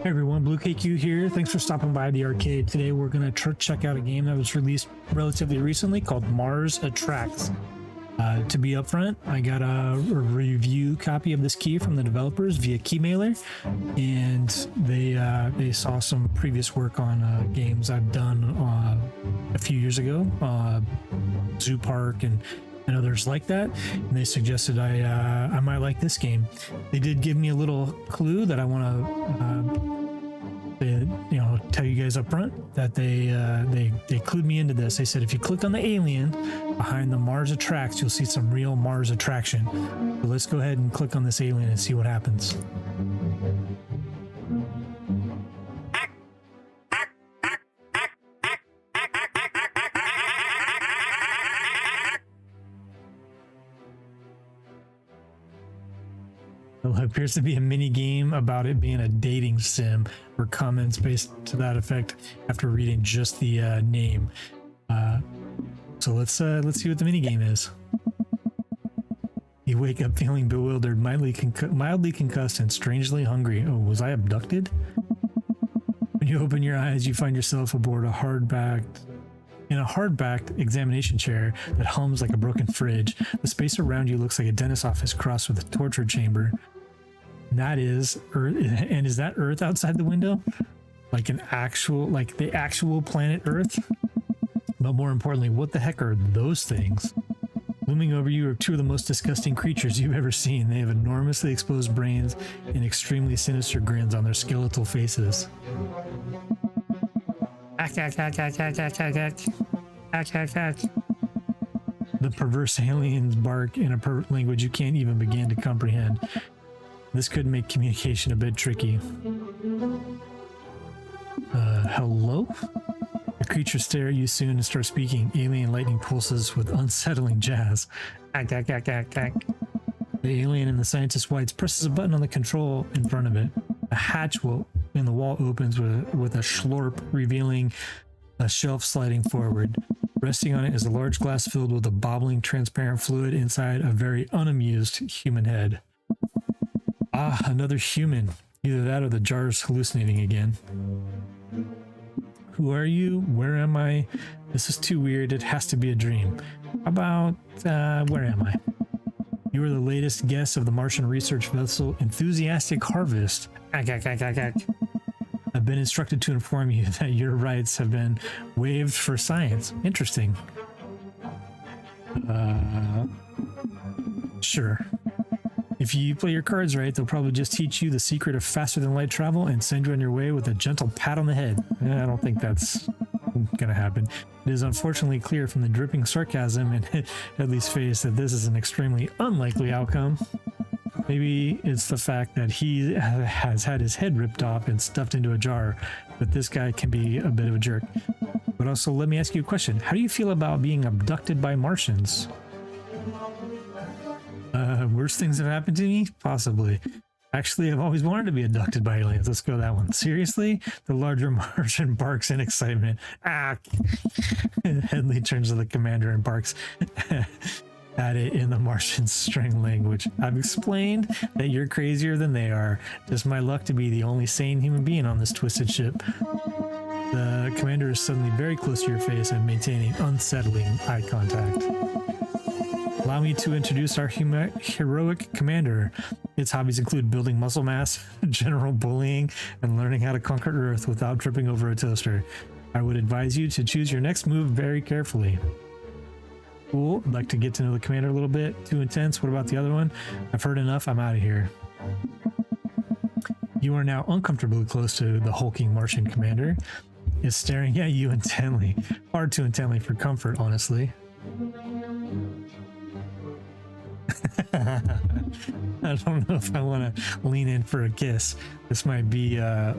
Hey everyone, Blue KQ here. Thanks for stopping by the arcade. Today we're going to check out a game that was released relatively recently called Mars Attracts. To be upfront, I got a review copy of this key from the developers via Keymailer, and they saw some previous work on games I've done a few years ago, Zoo Park and others like that, and they suggested I might like this game. They did give me a little clue that I want to tell you guys up front that they clued me into this. They said if you click on the alien behind the Mars Attracts, you'll see some real Mars attraction. So let's go ahead and click on this alien and see what happens. It appears to be a mini game about it being a dating sim, or comments based to that effect after reading just the name. So let's see what the mini game is. You wake up feeling bewildered, mildly concussed, and strangely hungry. Oh, was I abducted? When you open your eyes, you find yourself aboard a hardbacked examination chair that hums like a broken fridge. The space around you looks like a dentist's office crossed with a torture chamber. That is Earth, and is that Earth outside the window? Like the actual planet Earth? But more importantly, what the heck are those things? Looming over you are two of the most disgusting creatures you've ever seen. They have enormously exposed brains and extremely sinister grins on their skeletal faces. The perverse aliens bark in a pervert language you can't even begin to comprehend. This could make communication a bit tricky. Hello? The creatures stare at you soon and start speaking. Alien lightning pulses with unsettling jazz. The alien in the scientist whites presses a button on the control in front of it. A hatch in the wall opens with a slurp, revealing a shelf sliding forward. Resting on it is a large glass filled with a bobbling transparent fluid inside a very unamused human head. Ah, another human. Either that or the jar's hallucinating again. Who are you? Where am I? This is too weird. It has to be a dream. How about, where am I? You are the latest guest of the Martian research vessel Enthusiastic Harvest. I've been instructed to inform you that your rights have been waived for science. Interesting. Sure. If you play your cards right, they'll probably just teach you the secret of faster than light travel and send you on your way with a gentle pat on the head. I don't think that's gonna happen. It is unfortunately clear from the dripping sarcasm in Headley's face that this is an extremely unlikely outcome. Maybe it's the fact that he has had his head ripped off and stuffed into a jar, but this guy can be a bit of a jerk. But also, let me ask you a question. How do you feel about being abducted by Martians? Worst things have happened to me? Possibly. Actually, I've always wanted to be abducted by aliens. Let's go that one. Seriously? The larger Martian barks in excitement. Ah! Headley turns to the commander and barks at it in the Martian string language. I've explained that you're crazier than they are. Just my luck to be the only sane human being on this twisted ship. The commander is suddenly very close to your face and maintaining unsettling eye contact. Allow me to introduce our heroic commander. Its hobbies include building muscle mass, general bullying, and learning how to conquer Earth without tripping over a toaster. I would advise you to choose your next move very carefully. Cool. I'd like to get to know the commander a little bit. Too intense. What about the other one? I've heard enough. I'm out of here. You are now uncomfortably close to the hulking Martian commander. It's staring at you intently. Far too intently for comfort, honestly. I don't know if I want to lean in for a kiss. This might be a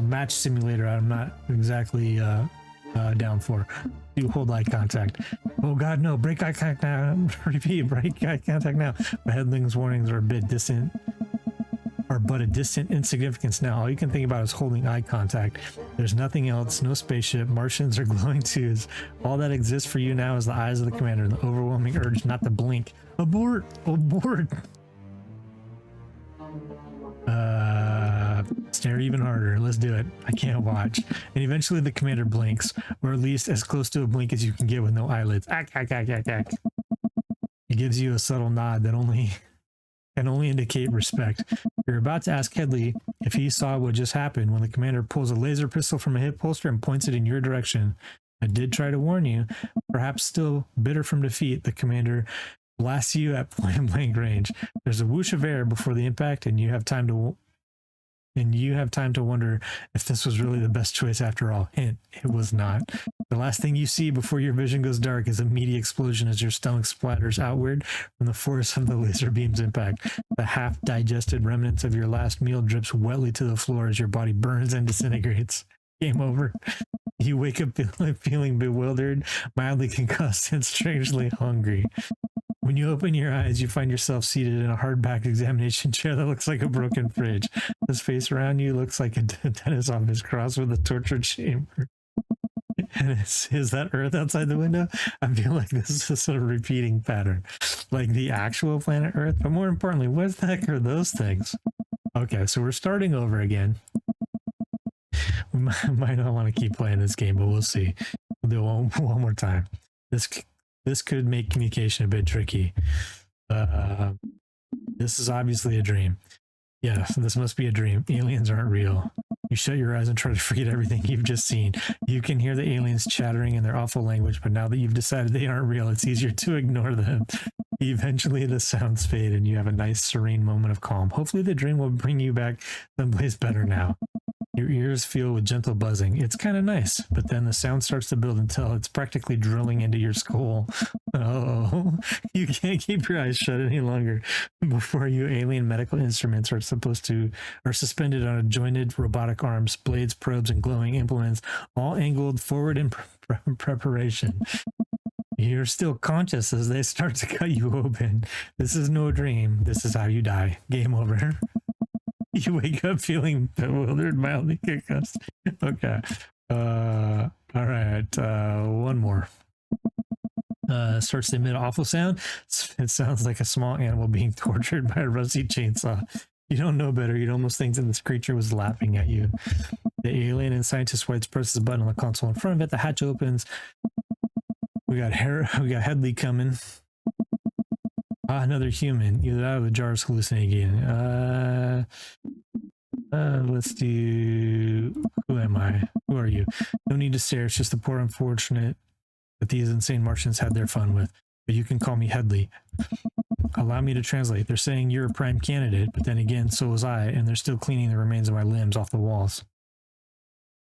match simulator I'm not exactly down for. Do hold eye contact. Oh god, no, break eye contact now. Repeat, break eye contact now. The Headling's warnings are but a distant insignificance now. All you can think about is holding eye contact. There's nothing else, no spaceship, Martians or glowing tubes. All that exists for you now is the eyes of the commander and the overwhelming urge not to blink. Abort! Abort! Stare even harder. Let's do it. I can't watch. And eventually the commander blinks, or at least as close to a blink as you can get with no eyelids. Ack, ack, ack, ack, ack. He gives you a subtle nod that can only indicate respect. You're about to ask Headley if he saw what just happened when the commander pulls a laser pistol from a hip holster and points it in your direction. I did try to warn you. Perhaps still bitter from defeat, the commander blasts you at point blank range. There's a whoosh of air before the impact, and you have time to wonder if this was really the best choice after all. Hint, it was not. The last thing you see before your vision goes dark is a meaty explosion as your stomach splatters outward from the force of the laser beam's impact. The half-digested remnants of your last meal drips wetly to the floor as your body burns and disintegrates. Game over. You wake up feeling bewildered, mildly concussed, and strangely hungry. When you open your eyes, you find yourself seated in a hardback examination chair that looks like a broken fridge. The space around you looks like a dentist's office crossed with a torture chamber. And is that Earth outside the window? I feel like this is a repeating pattern. Like the actual planet Earth. But more importantly, what the heck are those things? Okay, so we're starting over again. We might not want to keep playing this game, but we'll see. We'll do it one more time. This could make communication a bit tricky. This is obviously a dream. Yeah, this must be a dream. Aliens aren't real. You shut your eyes and try to forget everything you've just seen. You can hear the aliens chattering in their awful language, but now that you've decided they aren't real, it's easier to ignore them. Eventually the sounds fade and you have a nice serene moment of calm. Hopefully the dream will bring you back someplace better now. Your ears feel with gentle buzzing. It's kind of nice, but then the sound starts to build until it's practically drilling into your skull. Oh, you can't keep your eyes shut any longer before you alien medical instruments are suspended on jointed robotic arms, blades, probes, and glowing implements, all angled forward in preparation. You're still conscious as they start to cut you open. This is no dream. This is how you die. Game over. You wake up feeling bewildered, mildly concussed. Okay. All right. One more. Starts to emit an awful sound. It sounds like a small animal being tortured by a rusty chainsaw. You don't know better. You'd almost think that this creature was laughing at you. The alien and scientist White presses a button on the console in front of it. The hatch opens. We got Headley coming. Another human. Either that or the jar is hallucinating again. Let's do... Who am I? Who are you? No need to stare. It's just the poor unfortunate that these insane Martians had their fun with. But you can call me Headley. Allow me to translate. They're saying you're a prime candidate, but then again, so was I, and they're still cleaning the remains of my limbs off the walls.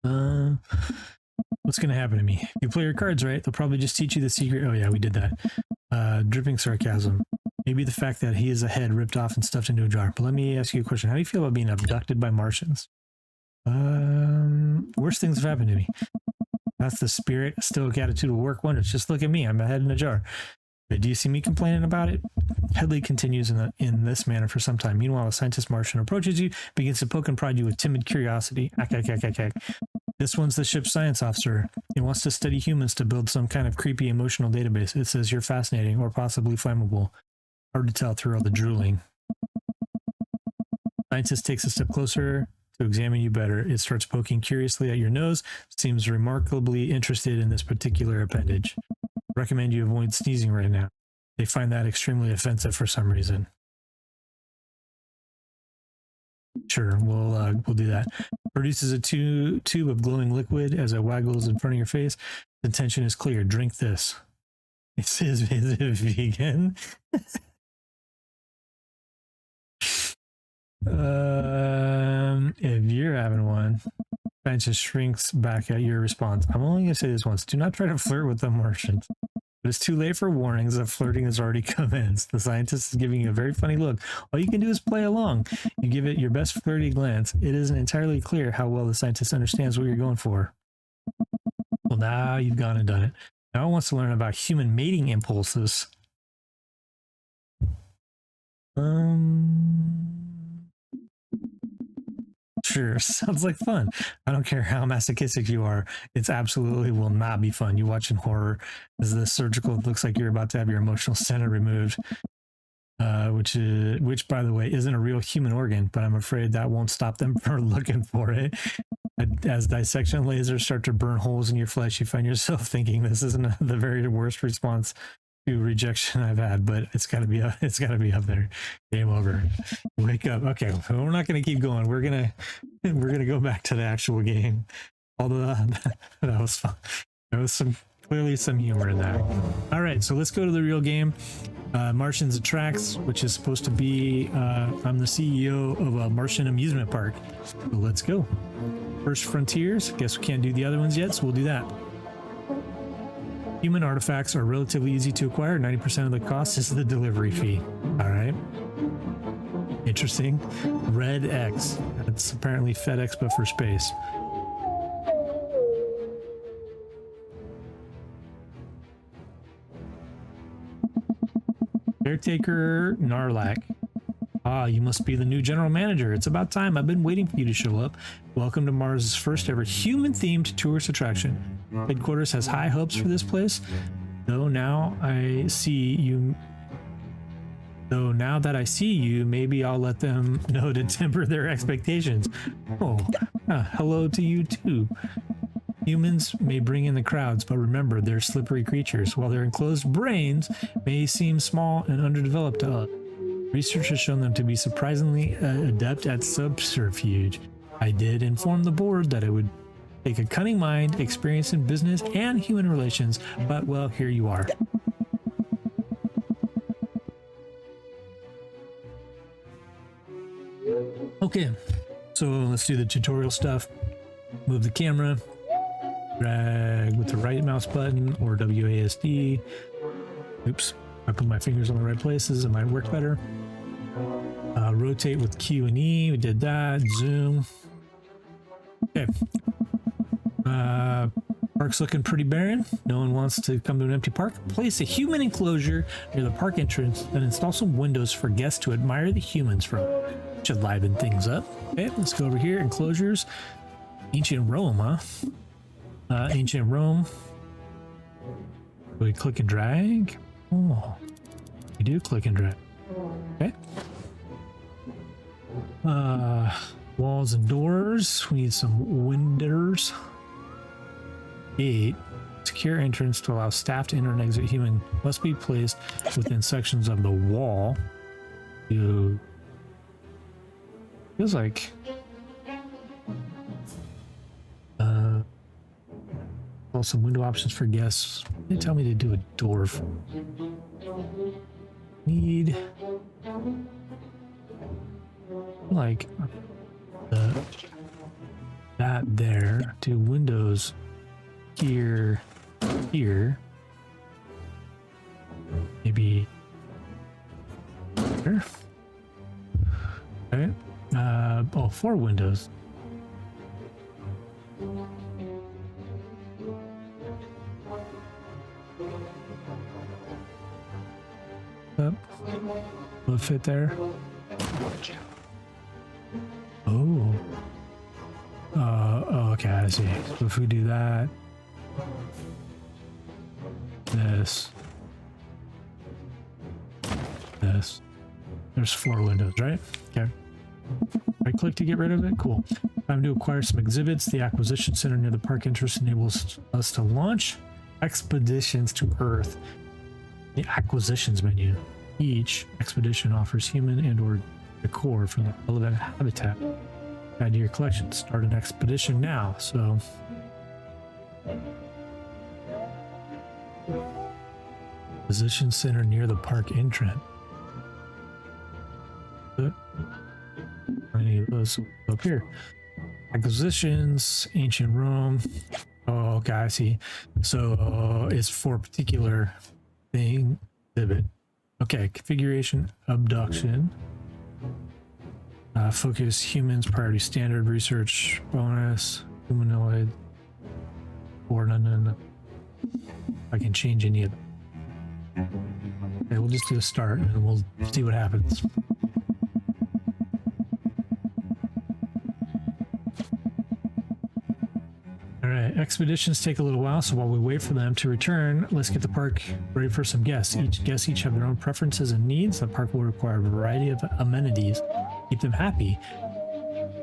What's going to happen to me? If you play your cards right, they'll probably just teach you the secret. Oh yeah, we did that. Dripping sarcasm. Maybe the fact that he is a head ripped off and stuffed into a jar. But let me ask you a question. How do you feel about being abducted by Martians? Worst things have happened to me. That's the spirit, stoic attitude will work wonders. Just look at me. I'm a head in a jar. But do you see me complaining about it? Headley continues in this manner for some time. Meanwhile, a scientist Martian approaches you, begins to poke and prod you with timid curiosity. This one's the ship's science officer. It wants to study humans to build some kind of creepy emotional database. It says you're fascinating or possibly flammable. Hard to tell through all the drooling. Scientist takes a step closer to examine you better. It starts poking curiously at your nose. Seems remarkably interested in this particular appendage. Recommend you avoid sneezing right now. They find that extremely offensive for some reason. Sure, we'll do that. Produces a tube of glowing liquid as it waggles in front of your face. The intention is clear. Drink this. It says, is it vegan? If you're having one, scientist shrinks back at your response. I'm only going to say this once. Do not try to flirt with the Martians. But it's too late for warnings that flirting has already commenced. The scientist is giving you a very funny look. All you can do is play along. You give it your best flirty glance. It isn't entirely clear how well the scientist understands what you're going for. Well, now you've gone and done it. Now it wants to learn about human mating impulses. Sure, sounds like fun. I don't care how masochistic you are. It's absolutely will not be fun. You watching horror as the surgical looks like you're about to have your emotional center removed. which by the way isn't a real human organ, but I'm afraid that won't stop them from looking for it. As dissection lasers start to burn holes in your flesh, you find yourself thinking this isn't the very worst response to rejection I've had, but it's got to be up there. Game over. Wake up. Okay, we're not going to keep going. We're gonna go back to the actual game. Although that was fun. There was clearly some humor in that. All right, so let's go to the real game. Martians Attracts, which is supposed to be I'm the CEO of a Martian amusement park. So let's go. First Frontiers. Guess we can't do the other ones yet, so we'll do that. Human artifacts are relatively easy to acquire. 90% of the cost is the delivery fee. All right. Interesting. Red X. That's apparently FedEx, but for space. Caretaker Narlac. Ah, you must be the new general manager. It's about time. I've been waiting for you to show up. Welcome to Mars' first ever human-themed tourist attraction. Headquarters has high hopes for this place. Though now that I see you, maybe I'll let them know to temper their expectations. Oh, hello to you too. Humans may bring in the crowds, but remember, they're slippery creatures. While their enclosed brains may seem small and underdeveloped to us, research has shown them to be surprisingly adept at subterfuge. I did inform the board that it would take a cunning mind, experience in business and human relations, but well, here you are. Okay, so let's do the tutorial stuff. Move the camera, drag with the right mouse button or WASD. Oops, I put my fingers on the right places, it might work better. Rotate with Q and E, we did that. Zoom. Okay. Park's looking pretty barren. No one wants to come to an empty park. Place a human enclosure near the park entrance and install some windows for guests to admire the humans from. Should liven things up. Okay, let's go over here. Enclosures. Ancient Rome, huh? Ancient Rome. We click and drag. Oh, we do click and drag. Okay. Walls and doors. We need some windows. Gate. Secure entrance to allow staff to enter and exit. Human must be placed within sections of the wall. You feels like some window options for guests. They tell me to do a door. Need like that there. Do windows here, maybe there. Okay. Oh, 4 windows. Will it fit there? Oh. Oh, okay, I see. So if we do that, this, there's 4 windows, right? Okay. Right click to get rid of it. Cool. Time to acquire some exhibits. The acquisition center near the park entrance enables us to launch expeditions to Earth. The acquisitions menu. Each expedition offers human and or decor from the relevant habitat. Add to your collection. Start an expedition now. So acquisition center near the park entrance. Any of those up here. Acquisitions, ancient Rome. Oh, okay, I see. So it's for a particular thing. Exhibit. Okay, configuration, abduction. Focus humans, priority standard, research, bonus, humanoid, or none. I can change any of them. Okay, we'll just do a start and we'll see what happens. All right, expeditions take a little while, so while we wait for them to return, let's get the park ready for some guests. Each guests have their own preferences and needs. The park will require a variety of amenities. Keep them happy.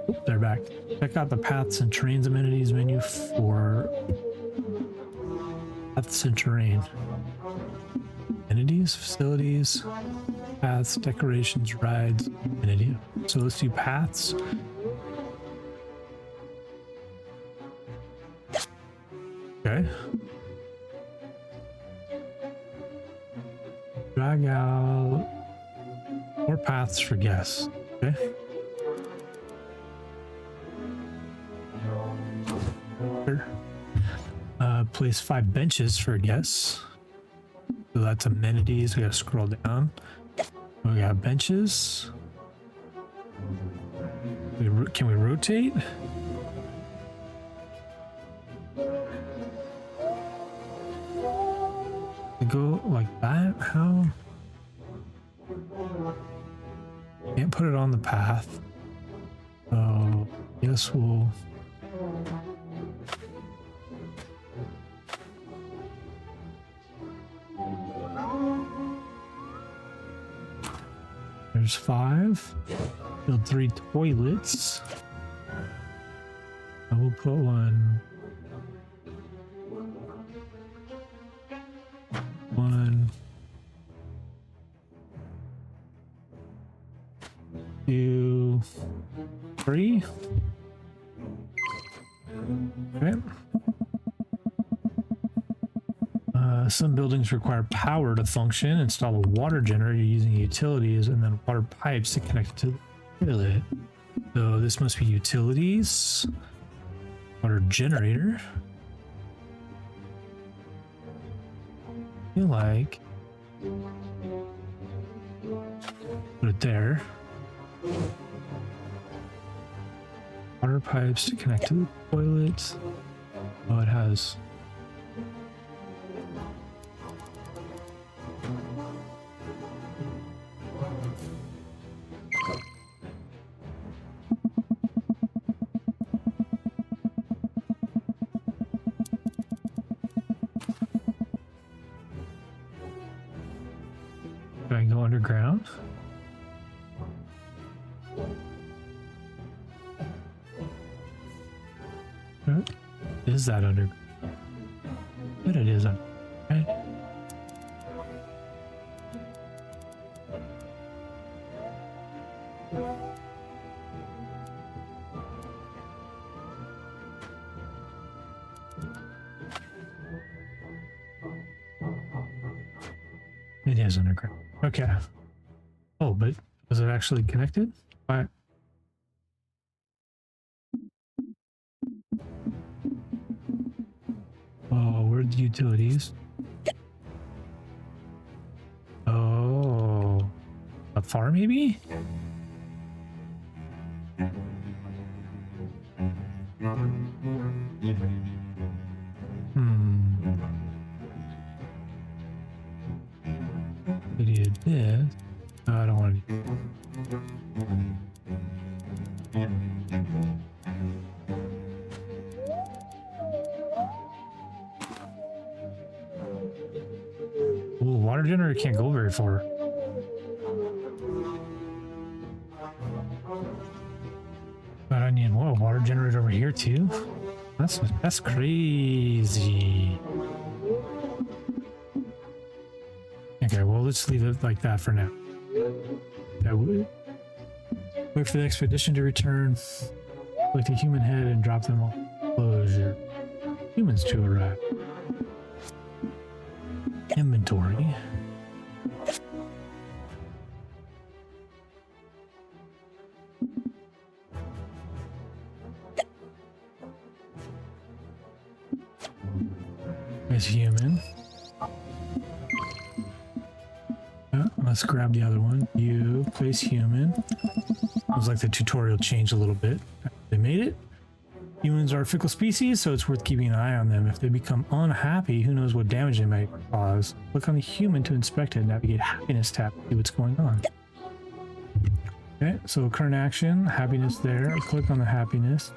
Oop, they're back. Check out the paths and terrains amenities menu for paths and terrain. Amenities, facilities, paths, decorations, rides, amenity. So let's do paths. Okay. Drag out more paths for guests. Okay. Place 5 benches for guests. So that's amenities. We gotta scroll down. We got benches. Can we rotate? Go like that? How? Can't put it on the path. So yes, we'll. There's 5. Build 3 toilets. I will put one. 2, 3. Okay. Some buildings require power to function. Install a water generator using utilities and then water pipes to connect to the toilet. So this must be utilities. Water generator. I feel like put it there. Water pipes to connect to the toilet. Oh, it has. Do I go underground? Is that under? But it is under. Right? It is underground. Okay. Oh, but was it actually connected? Why? Oh, where are the utilities? Oh, up far maybe? We did this. No, I don't want to. Ooh, water generator can't go very far. But I need what, a water generator over here too? That's crazy. Okay, well let's leave it like that for now. Wait for the expedition to return. Select a human head and drop them off. Closure. Humans to arrive. Inventory. There's human. Let's grab the other one. You place human. Looks like the tutorial changed a little bit. They made it. Humans are a fickle species, so it's worth keeping an eye on them. If they become unhappy, who knows what damage they might cause. Click on the human to inspect it. Navigate happiness tab to see what's going on. Okay, so current action, happiness there. Click on the happiness.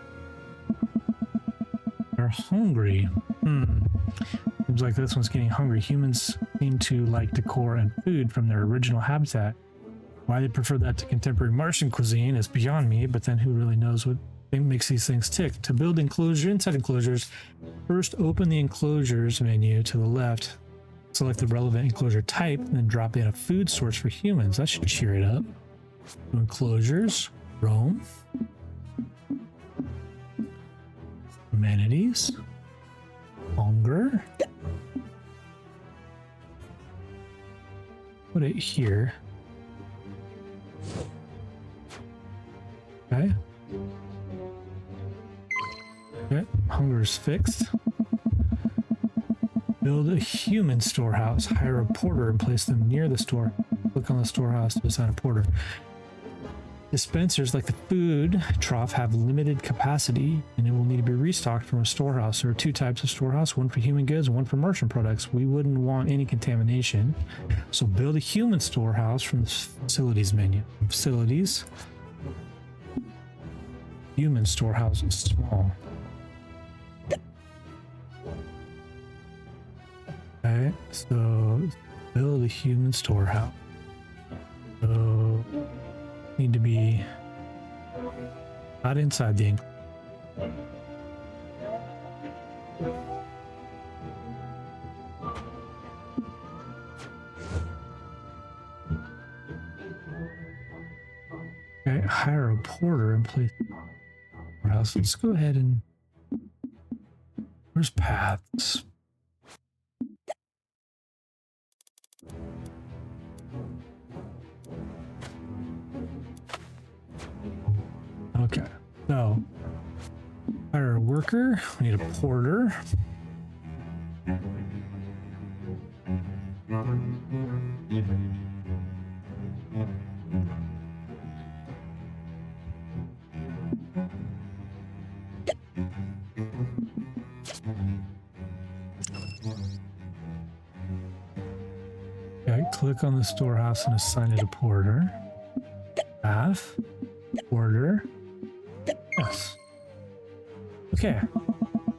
are hungry. Seems like this one's getting hungry. Humans seem to like decor and food from their original habitat. Why they prefer that to contemporary Martian cuisine is beyond me, but then who really knows what makes these things tick? To build inside enclosures, first open the enclosures menu to the left, select the relevant enclosure type, and then drop in a food source for humans. That should cheer it up. Enclosures, Rome, amenities, hunger. Put it here. Okay. Okay, hunger is fixed. Build a human storehouse. Hire a porter and place them near the store. Click on the storehouse to assign a porter. Dispensers like the food trough have limited capacity and it will need to be restocked from a storehouse. There are two types of storehouse, one for human goods and one for merchant products. We wouldn't want any contamination. So build a human storehouse from the facilities menu. Facilities. Human storehouse is small. Okay, so build a human storehouse. So need to be not inside the enclosure. Okay, hire a porter and place storehouse. Let's go ahead and where's paths? Okay, so hire a worker. We need a porter. Okay, click on the storehouse and assign it a porter. Staff, porter. Yes. Okay.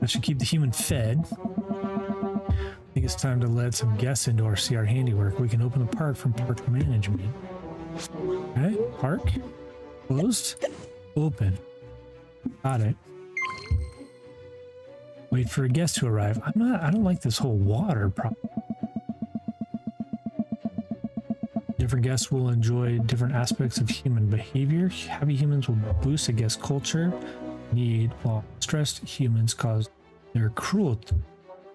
That should keep the human fed. I think it's time to let some guests into see our handiwork. We can open the park from park management. Okay, park. Closed. Open. Got it. Wait for a guest to arrive. I don't like this whole water problem. Different guests will enjoy different aspects of human behavior. Happy humans will boost a guest culture. While stressed humans cause their cruelty.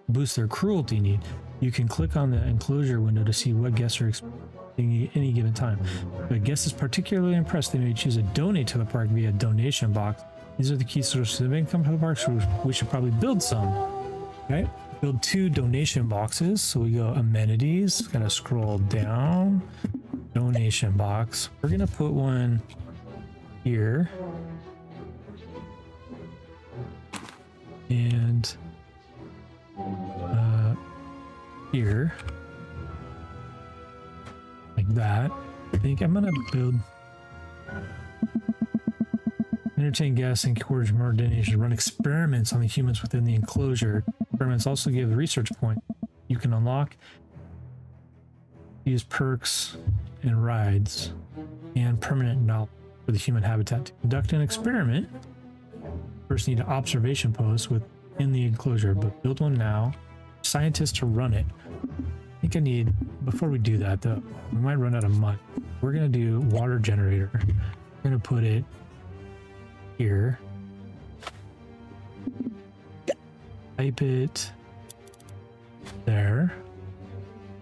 Boost their cruelty need. You can click on the enclosure window to see what guests are expecting at any given time. If a guest is particularly impressed, they may choose to donate to the park via donation box. These are the key sources of income for the park, so we should probably build some. Okay, build 2 donation boxes. So we go amenities, gotta scroll down. Donation box. We're gonna put one here. And here, like that. I think I'm gonna build entertain guests and encourage more donations. Run experiments on the humans within the enclosure. Experiments also give research points you can unlock. Use perks and rides and permanent knowledge for the human habitat. To conduct an experiment, first need an observation post within the enclosure, but build one now. Scientists to run it. I think I need, before we do that though, we might run out of money. We're gonna do water generator. We're gonna put it here. Type it there.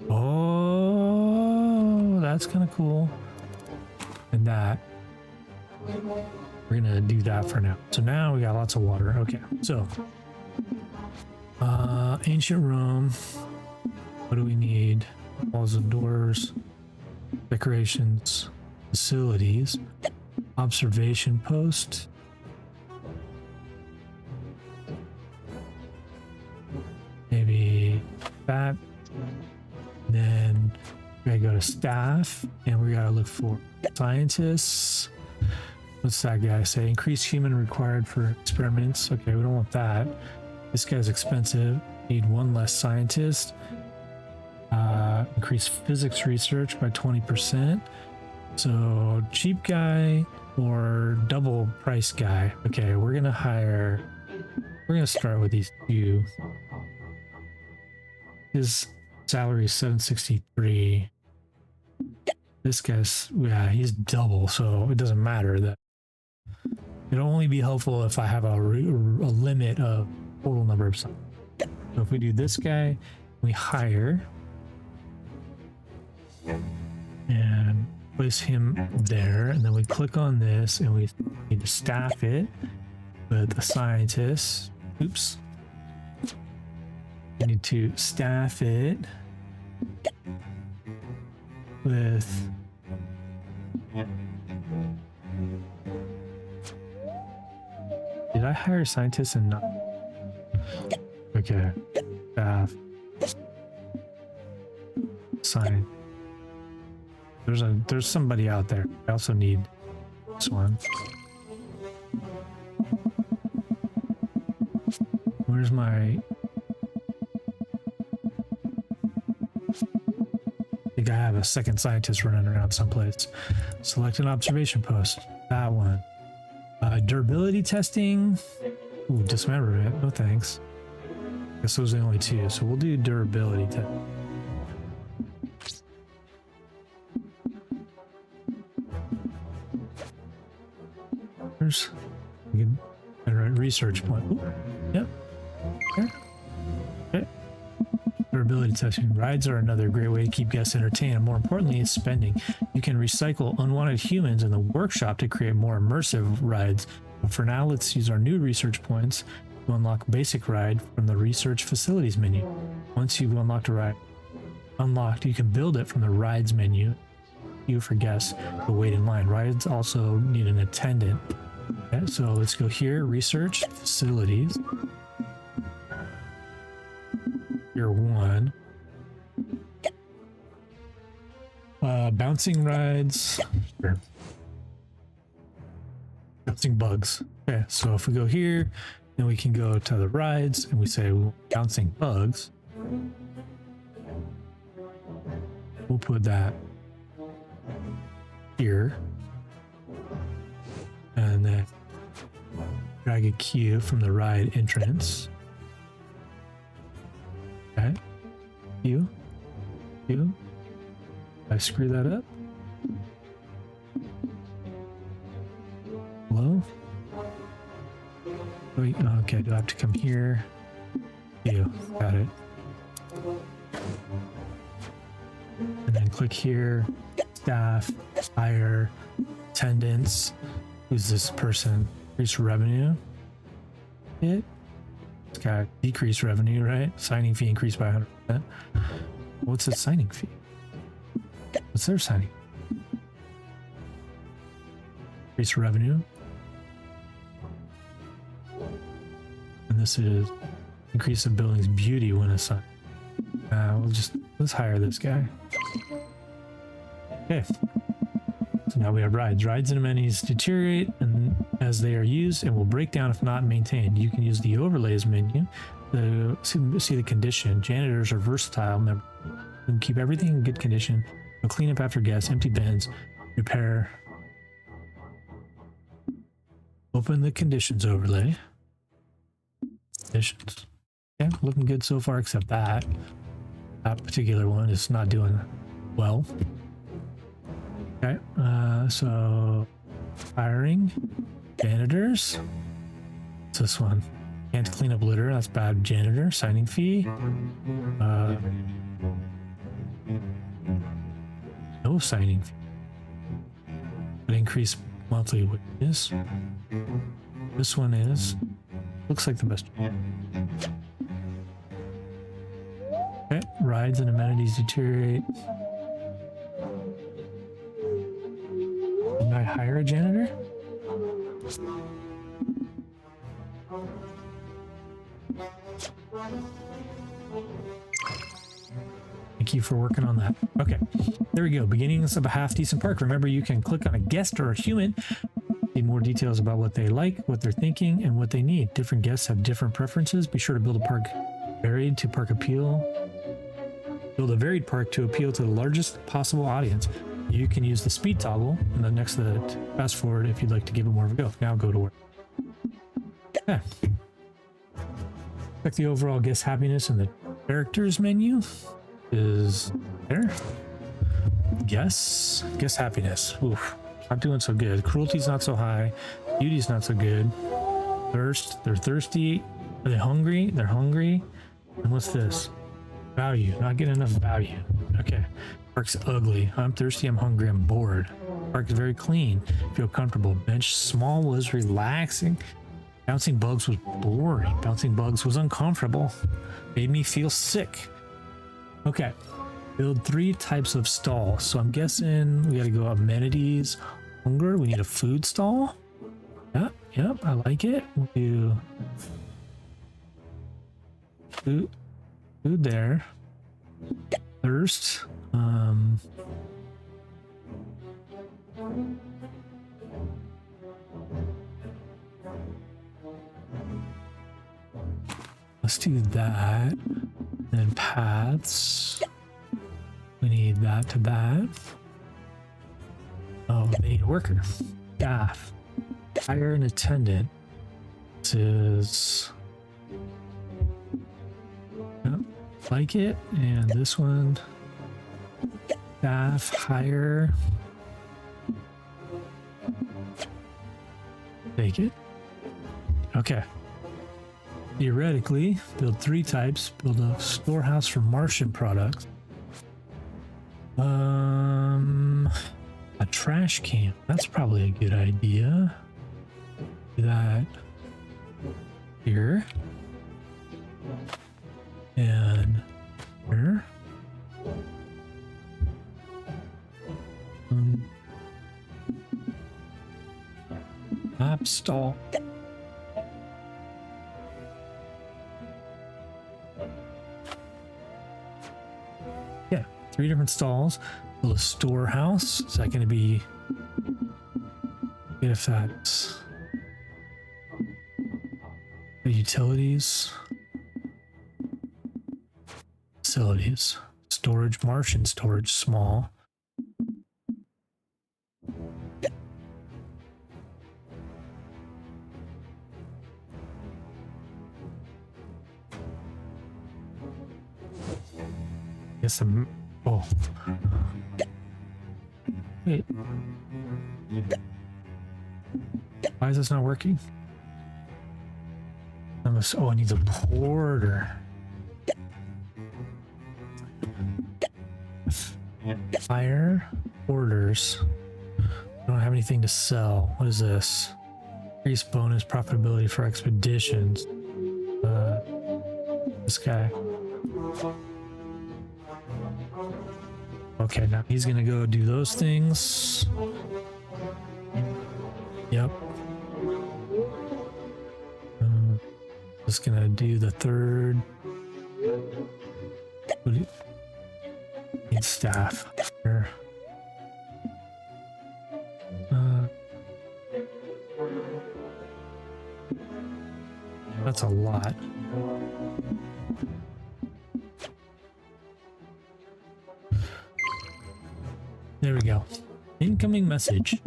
Oh, that's kind of cool. And that. We're gonna do that for now. So now we got lots of water. Okay, so ancient Rome. What do we need? Walls and doors, decorations, facilities, observation post. Maybe that. Then we gotta go to staff and we gotta look for scientists. What's that guy say? Increase human required for experiments. Okay, we don't want that. This guy's expensive. Need one less scientist. Increase physics research by 20%. So cheap guy or double price guy. Okay, we're gonna start with these two. His salary is 763. This guy's, yeah, he's double, so it doesn't matter. That it'll only be helpful if I have a limit of total number of scientists. So if we do this guy, we hire and place him there, and then we click on this and we need to staff it with a scientist. Oops. We need to staff it with did I hire scientists and not? Okay. Staff. Sign. There's somebody out there. I also need this one. Where's my... I think I have a second scientist running around someplace. Select an observation post. That one. Durability testing. Ooh, dismemberment. No thanks. Guess those are the only two. So we'll do durability test. Research point. Ooh, yep. Okay. Okay. Durability testing. Rides are another great way to keep guests entertained, and more importantly, is spending. You can recycle unwanted humans in the workshop to create more immersive rides. But for now, let's use our new research points to unlock basic ride from the research facilities menu. Once you've unlocked a ride, you can build it from the rides menu. You for guests to wait in line. Rides also need an attendant. Okay, so let's go here, research facilities. Here one. Bouncing rides. Sure. Bouncing bugs. Okay, so if we go here, then we can go to the rides and we say bouncing bugs. We'll put that here. And then drag a queue from the ride entrance. Okay. Queue. Did I screw that up? Hello? Wait, okay, do I have to come here? Queue. Got it. And then click here. Staff. Hire. Attendance. Who's this person? Increase revenue. It's got decreased revenue, right? Signing fee increased by 100%. What's the signing fee? What's their signing? Increase revenue. And this is increase the building's beauty when assigned. Let's hire this guy. Okay. So now we have rides. Rides and amenities deteriorate and as they are used and will break down if not maintained. You can use the overlays menu to see the condition. Janitors are versatile. You can keep everything in good condition. They'll clean up after guests, empty bins, repair. Open the conditions overlay. Conditions. Yeah, looking good so far except that. That particular one is not doing well. Okay, so hiring janitors. What's this one? Can't clean up litter. That's bad. Janitor signing fee. No signing fee. But increase monthly wages. This one looks like the best. Okay, rides and amenities deteriorate. Can I hire a janitor? Thank you for working on that. Okay, there we go. Beginnings of a half decent park. Remember, you can click on a guest or a human See more details about what they like, what they're thinking, and what they need. Different guests have different preferences. Be sure to build a park varied to park appeal. Build a varied park to appeal to the largest possible audience. You can use the speed toggle and then next to that fast forward if you'd like to give it more of a go. Now go to work. Yeah. Check the overall guest happiness in the characters menu. Is there? Guess happiness. Oof. Not doing so good. Cruelty's not so high. Beauty's not so good. Thirst. They're thirsty. Are they hungry? They're hungry. And what's this? Value. Not getting enough value. Okay. Park's ugly. I'm thirsty. I'm hungry. I'm bored. Park is very clean. Feel comfortable. Bench small was relaxing. Bouncing bugs was boring. Bouncing bugs was uncomfortable. Made me feel sick. Okay. Build 3 types of stalls. So I'm guessing we gotta go amenities, hunger. We need a food stall. Yep, I like it. We'll do food there. Thirst. Let's do that. And then paths. We need that to that. Oh, they need a worker. Staff. Hire an attendant. This is... Yep, like it. And this one. Staff, hire. Take it. Okay. Theoretically, build 3 types. Build a storehouse for Martian products. A trash can. That's probably a good idea. Do that here. And here. Map stall. Yeah, 3 different stalls. Build a storehouse. Is that going to be? If that's the utilities, facilities, storage, Martian storage, small. Yes, oh. Wait. Why is this not working? Oh, it needs a porter. Fire orders. I don't have anything to sell. What is this? Increase bonus profitability for expeditions. This guy. Okay, now he's gonna go do those things. Yep. Just gonna do the third. Need staff here. That's a lot. There we go. Incoming message.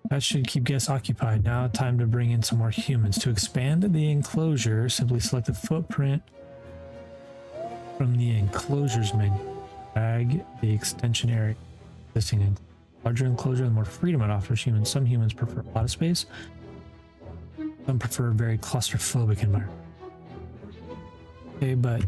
That should keep guests occupied. Now time to bring in some more humans. To expand the enclosure, simply select the footprint from the enclosures menu. Drag the extension area. Existing larger enclosure, the more freedom it offers humans. Some humans prefer a lot of space. Some prefer a very claustrophobic environment. Okay, but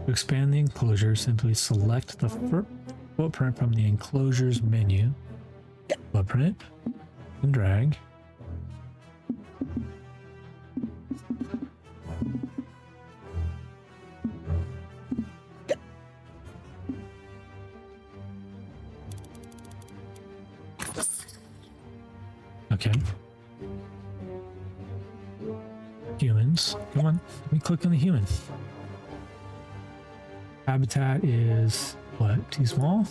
to expand the enclosure, simply select the footprint from the enclosures menu. Footprint and drag. humans. Come on, let me click on the human. Habitat is what? Too small?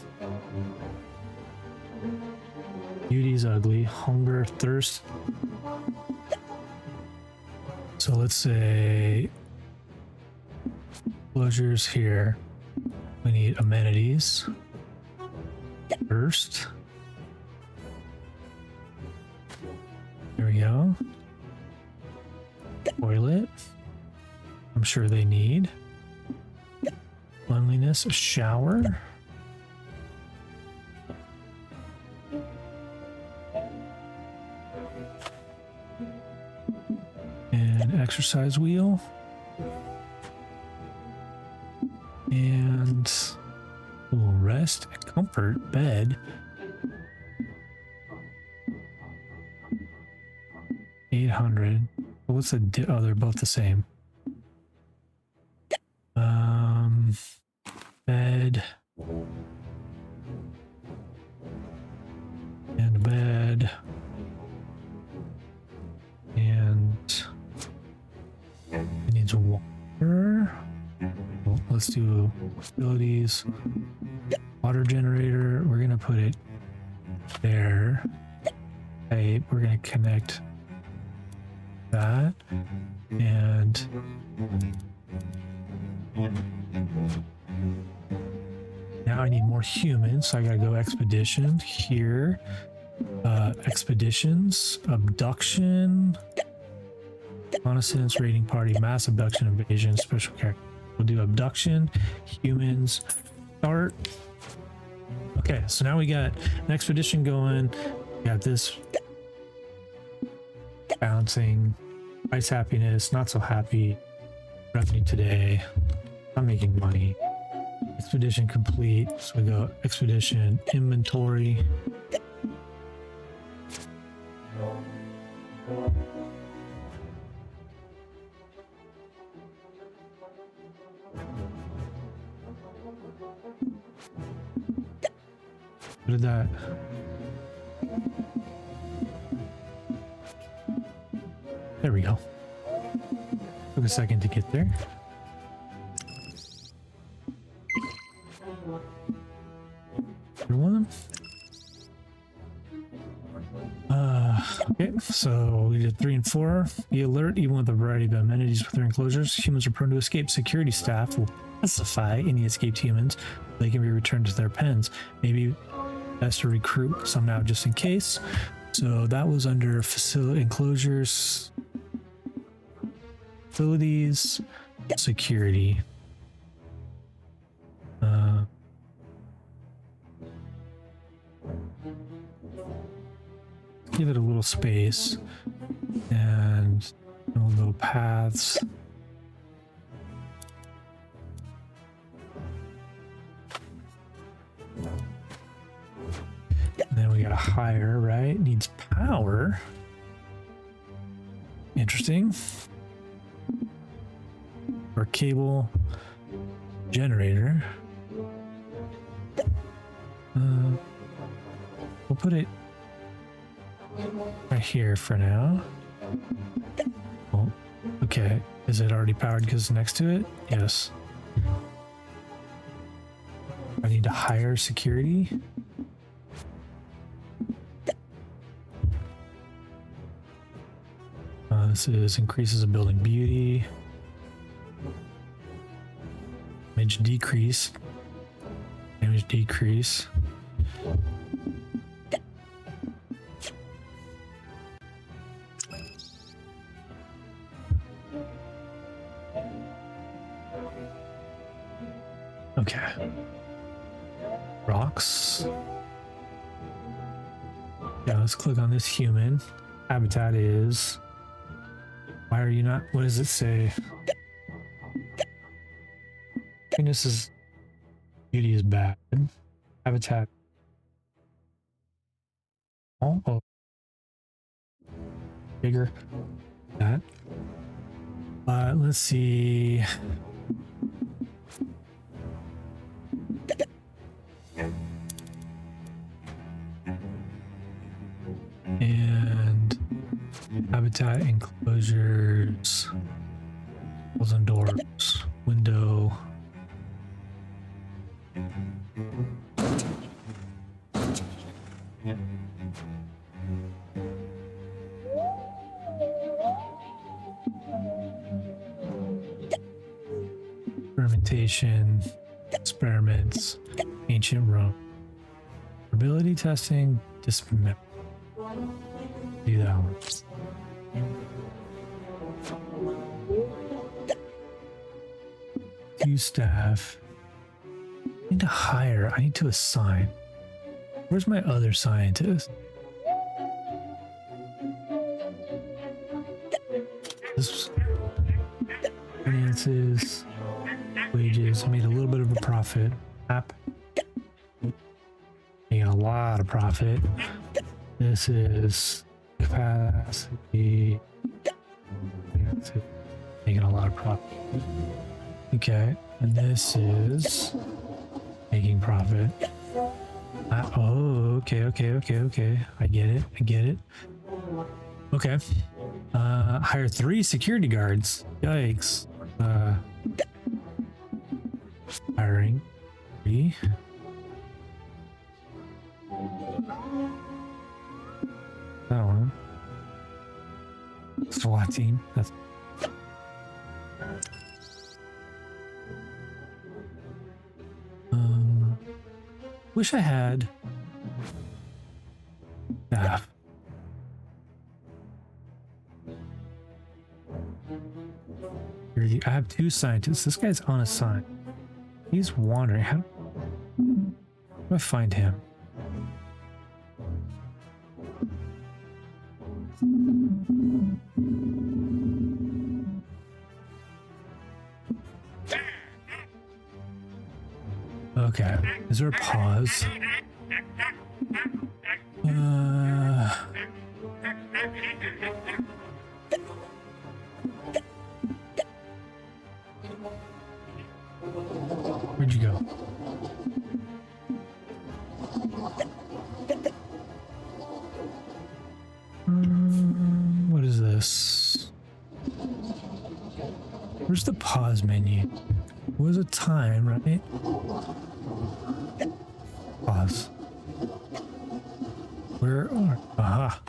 Beauty's ugly. Hunger, thirst. So let's say closures here. We need amenities. Thirst. There we go. Toilet. I'm sure they need. Cleanliness, a shower. And exercise wheel. And a little rest, comfort, bed. 800. What's the oh, they're both the same. Bed and bed and it needs water. Well, let's do facilities, water generator. We're gonna put it there. Okay, we're gonna connect that and now I need more humans, so I gotta go expedition here. Expeditions, abduction, reconnaissance, raiding party, mass abduction, invasion, special character. We'll do abduction, humans, start. Okay, so now we got an expedition going. We got this bouncing, price happiness, not so happy, revenue today, I'm making money. Expedition complete. So we go expedition, inventory. What did that? There we go. Took a second to get there. Everyone. Okay, so we did 3 and 4. Be alert, even with a variety of amenities with their enclosures. Humans are prone to escape. Security staff will pacify any escaped humans. They can be returned to their pens. Maybe best to recruit some now just in case. So that was under facility enclosures, facilities, security. Give it a little space and we'll go paths. And then we got a hire, right? Needs power. Interesting. Or cable generator. We'll put it right here for now. Oh, okay. Is it already powered because it's next to it? Yes. I need to hire security. This is increases a building beauty. Damage decrease. Damage decrease. Okay. Rocks. Yeah, let's click on this human. Habitat is... Why are you not... What does it say? Happiness is... Beauty is bad. Habitat. Oh. Bigger. That. Let's see... And habitat enclosures. Walls and doors. Window. Fermentation, experiments, ancient Rome. Ability testing, dismember. Do that one. Two staff. I need to hire. I need to assign. Where's my other scientist? This finances, wages. I made a little bit of a profit. App. Making a lot of profit. This is capacity. Making a lot of profit. Okay, and this is making profit. Oh, okay. I get it. Okay. Hire 3 security guards. Yikes. Hiring 3. That one. SWAT team. That's wish I had staff. I have 2 scientists. This guy's unassigned. He's wandering. How do I find him? Okay. Is there a pause? Where'd you go? What is this? Where's the pause menu? It was a time, right? Pause. Where are? Aha.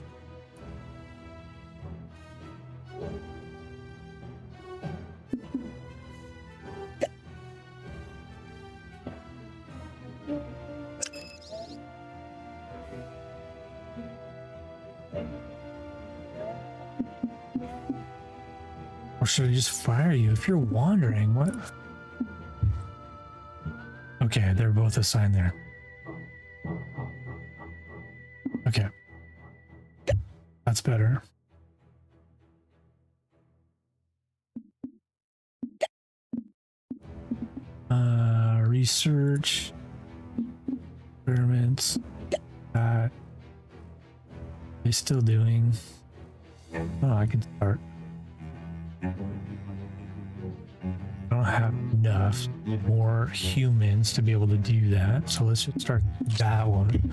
Or should I just fire you if you're wandering? What? Okay, they're both assigned there. Okay. That's better. Research. Experiments. Are they still doing? Oh, I can start. I don't have enough more humans to be able to do that, so let's just start that one.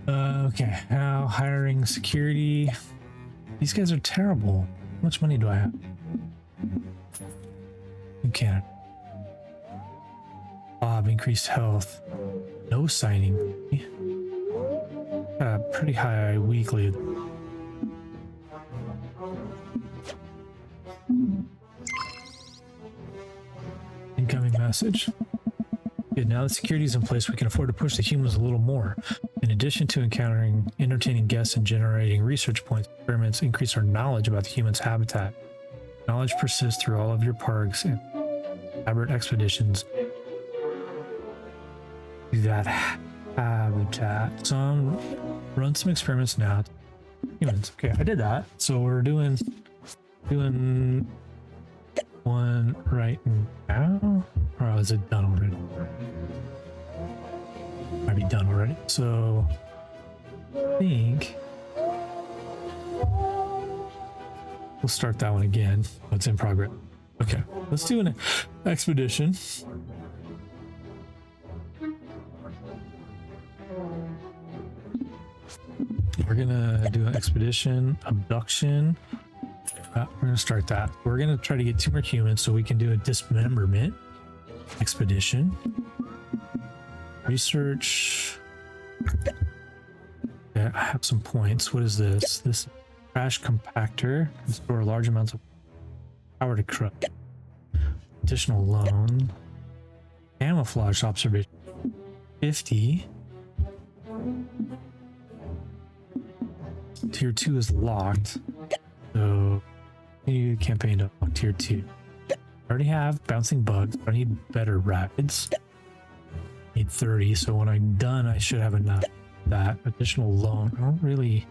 Okay, now hiring security. These guys are terrible. How much money do I have? You can't. Bob, increased health. No signing. Pretty high weekly. Incoming message. Good, now that security is in place, we can afford to push the humans a little more. In addition to encountering entertaining guests and generating research points, experiments increase our knowledge about the human's habitat. Knowledge persists through all of your parks and elaborate expeditions to that habitat. Run some experiments now. Humans. Okay, I did that. So we're doing one right now, or is it done already? Might be done already. So I think we'll start that one again. It's in progress. Okay, let's do an expedition. We're gonna do an expedition, abduction, We're gonna start that. We're gonna try to get 2 more humans so we can do a dismemberment expedition. Research. Yeah, I have some points. What is this? This trash compactor can store large amounts of power to corrupt. Additional loan. Camouflage observation. 50. Tier 2 is locked. So continue campaign to unlock tier 2. I already have bouncing bugs, but I need better rapids. I need 30, so when I'm done I should have enough. That additional loan. I don't really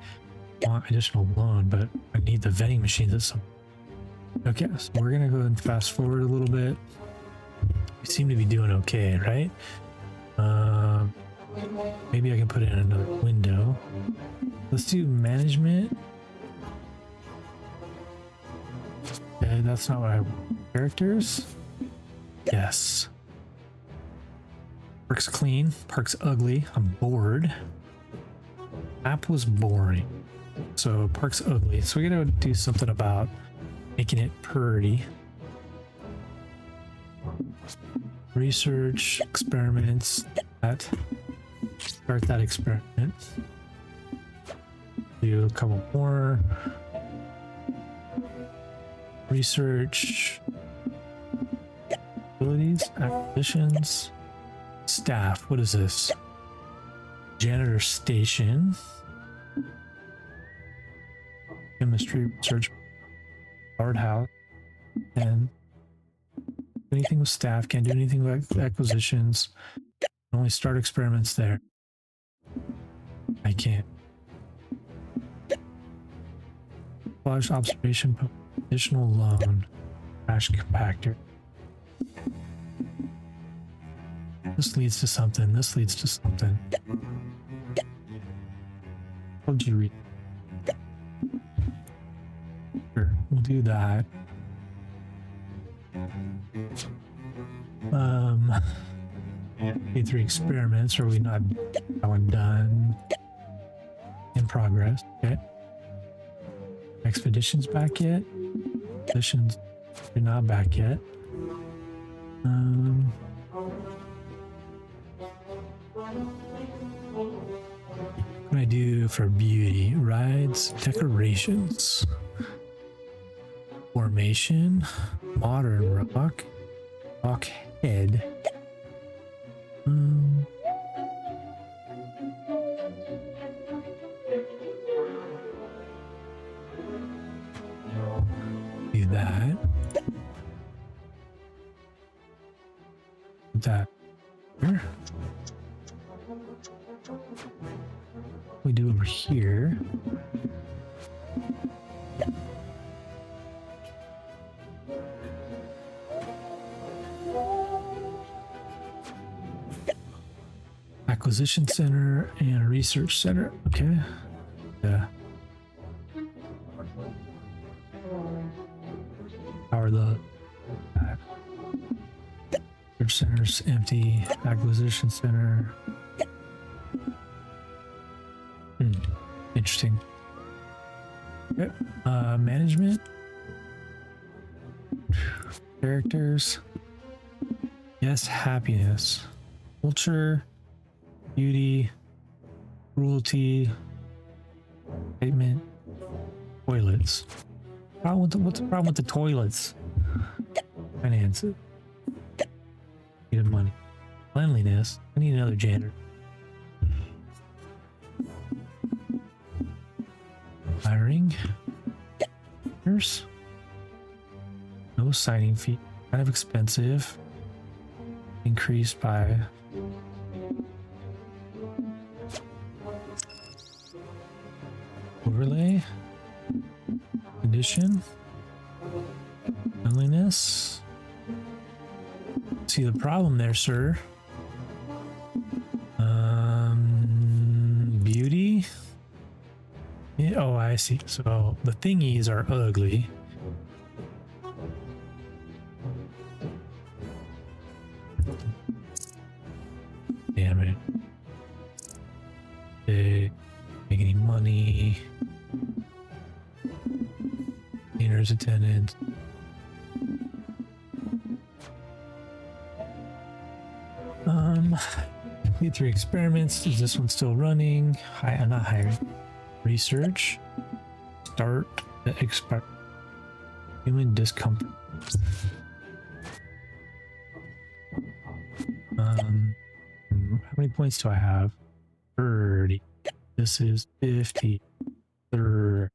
want additional loan, but I need the vending machines at some. Okay, so we're gonna go and fast forward a little bit. We seem to be doing okay, right? Maybe I can put it in another window. Let's do management. Okay, that's not what I want. Characters. Yes. Park's clean. Park's ugly. I'm bored. App was boring. So park's ugly. So we gotta do something about making it pretty. Research, experiments, that. Start that experiment. Do a couple more. Research. Abilities, acquisitions. Staff, what is this? Janitor station. Chemistry research. Guardhouse. And anything with staff, can't do anything with acquisitions. Can only start experiments there. I can't. Flash observation, additional loan. Trash compactor. This leads to something. This leads to something. How did you read? Sure, we'll do that. A3 experiments. Are we not that one done? In progress. Okay. Expeditions back yet? Expeditions are not back yet. What can I do for beauty? Rides, decorations, formation, modern rock, rock head. Do that. Put that here. We do over here. Acquisition center and research center. Okay. Yeah. Power the research center's empty. Acquisition center. Interesting. Okay. Management. Characters. Yes, happiness. Culture. Beauty. Cruelty. Statement. Toilets. What's the problem with the toilets? Finances. Needed money. Cleanliness. I need another janitor. Hiring. Nurse. No signing fee. Kind of expensive. Increased by. Overlay. Condition. Cleanliness. See the problem there, sir. Beauty. Yeah, oh, I see. So the thingies are ugly. Damn it. They make any money. Cleaners, attendants. Complete 3 experiments. Is this one still running? I'm not hiring. Research. Start the expert. Human discomfort. How many points do I have? 30. This is 50. 30.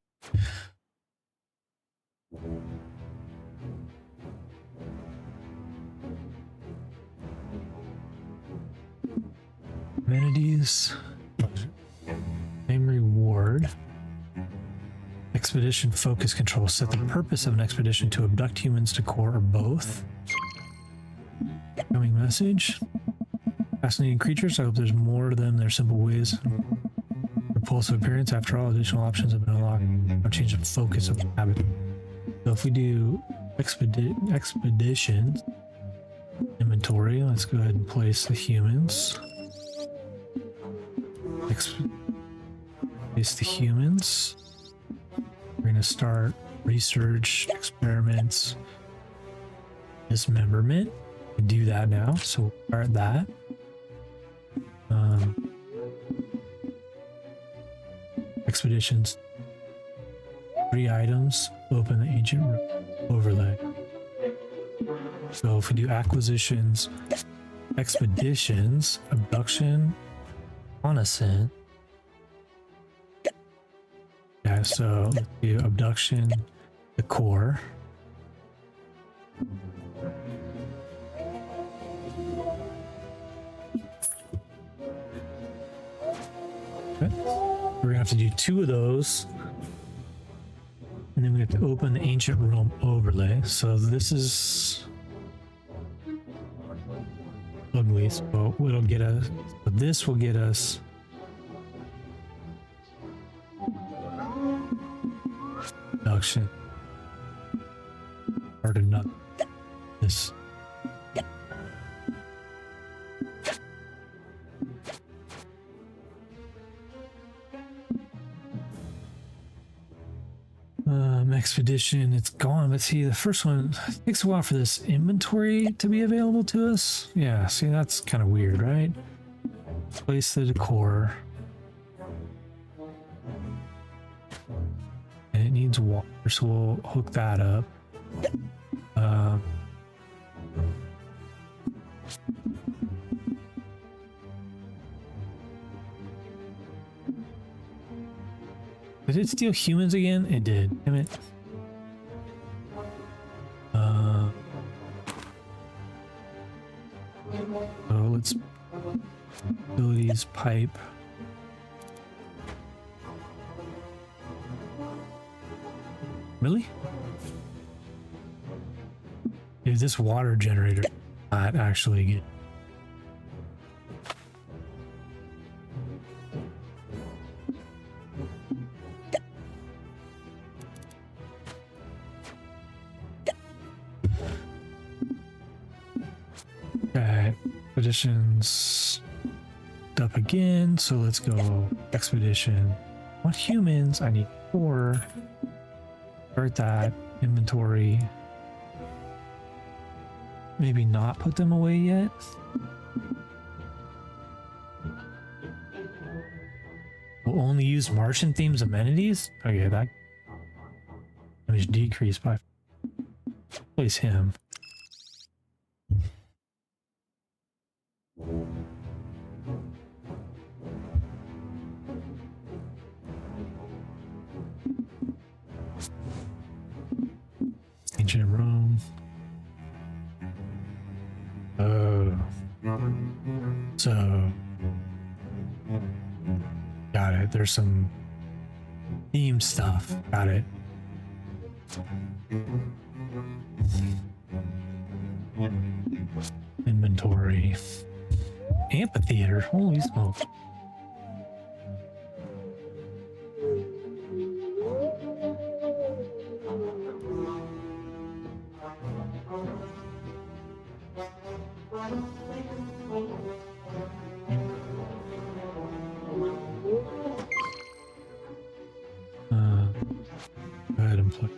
Amenities. Name reward. Expedition focus control. Set the purpose of an expedition to abduct humans to core or both. Coming message. Fascinating creatures. I hope there's more to them. They're simple ways. Repulsive appearance. After all, additional options have been unlocked. I'll change the focus of the habit. So if we do expedition inventory, let's go ahead and place the humans. Place the humans. We're going to start research, experiments, dismemberment. We do that now, so we'll start that. Expeditions. 3 items. Open the ancient overlay. So if we do acquisitions, expeditions, abduction, reconnaissance. Yeah, so let's do abduction, the core. Okay. We're gonna have to do 2 of those. And then we have to open the ancient realm overlay. So this is ugly. So it'll get us, but this will get us abduction. Or to not this. Expedition, it's gone. But see, the first one, it takes a while for this inventory to be available to us. Yeah, see, that's kind of weird, right? Place the decor. And it needs water, so we'll hook that up. Did it steal humans again? It did. Damn it. So let's abilities pipe. Really? Dude, this water generator not actually get. Okay, expeditions up again. So let's go expedition. What humans? I need 4. Start that inventory. Maybe not put them away yet. We'll only use Martian themes amenities. Okay, that damage decreased by. Place him. Ancient Rome. So got it. There's some theme stuff. Got it. Inventory. Amphitheater. Holy smoke. Go ahead and play.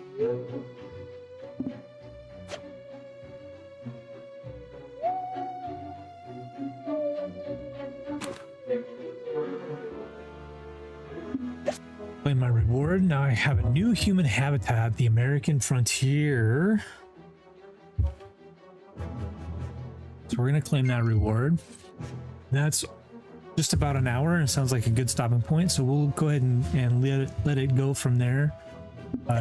claim my reward. Now I have a new human habitat, the American frontier. So we're going to claim that reward. That's just about an hour, and it sounds like a good stopping point. So we'll go ahead and let it go from there.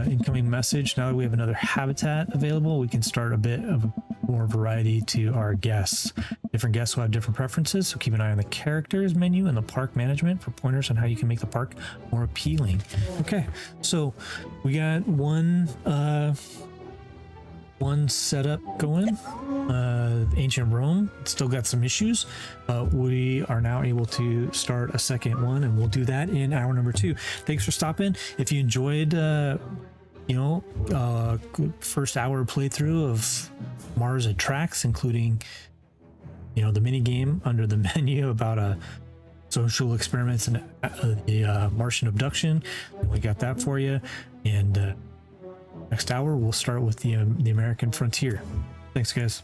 Incoming message. Now that we have another habitat available, we can start a bit of more variety to our guests. Different guests will have different preferences, so keep an eye on the characters menu and the park management for pointers on how you can make the park more appealing. Okay, so we got one setup going. Ancient Rome still got some issues, but we are now able to start a second one, and we'll do that in hour number 2. Thanks for stopping. If you enjoyed first hour playthrough of Mars Attracts, including the mini game under the menu about social experiments and the Martian abduction, we got that for you. And next hour we'll start with the American frontier. Thanks, guys.